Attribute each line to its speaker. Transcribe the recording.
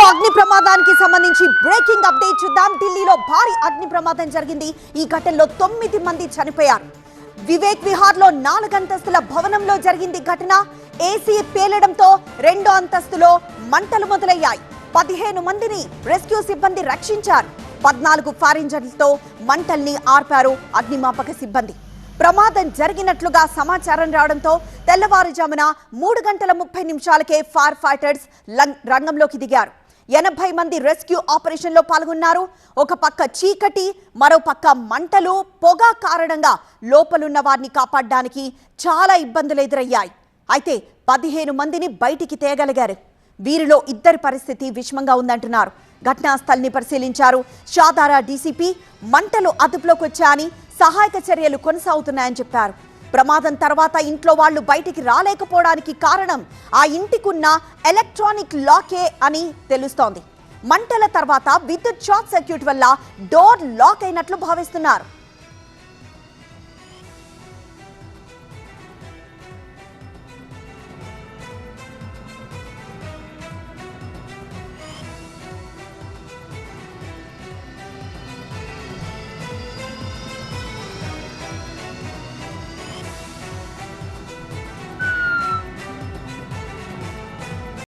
Speaker 1: అగ్ని ప్రమాదానికి సంబంధించి బ్రేకింగ్ అప్డేట్ చూద్దాం. ఢిల్లీలో భారీ అగ్ని ప్రమాదం జరిగింది. ఈ ఘటనలో 9 మంది చనిపోయారు. వివేక్ విహార్ లో 4 అంతస్తుల భవనంలో జరిగింది ఘటన. ఏసీ పేలడంతో 2వ అంతస్తులో మంటలు మొదలయ్యాయి. 15 మందిని రెస్క్యూ సిబ్బంది రక్షించారు. 14 ఫైర్ ఇంజన్లతో మంటల్ని ఆర్పారు అగ్నిమాపక సిబ్బంది. ప్రమాదం జరిగినట్లుగా సమాచారం రావడంతో తెల్లవారుజామున 3:30 ఫైర్ ఫైటర్స్ రంగంలోకి దిగారు. 80 మంది రెస్క్యూ ఆపరేషన్లో పాల్గొన్నారు. ఒక పక్క చీకటి, మరో పక్క మంటలు, పొగ కారణంగా లోపలున్న వారిని కాపాడడానికి చాలా ఇబ్బందులు ఎదురయ్యాయి. అయితే 15 మందిని బయటికి తేగలిగారు. వీరిలో 2 పరిస్థితి విషమంగా ఉందంటున్నారు. ఘటనా స్థలిని పరిశీలించారు షాదారా డీసీపీ. మంటలు అదుపులోకి వచ్చాయని, సహాయక చర్యలు కొనసాగుతున్నాయని చెప్పారు. ప్రమాదం తర్వాత ఇంట్లో వాళ్లు బయటికి రాలేకపోవడానికి కారణం ఆ ఇంటికున్న ఎలక్ట్రానిక్ లాకే అని తెలుస్తోంది. మంటల తర్వాత విద్యుత్ షార్ట్ సర్క్యూట్ వల్ల డోర్ లాక్ అయినట్లు భావిస్తున్నారు.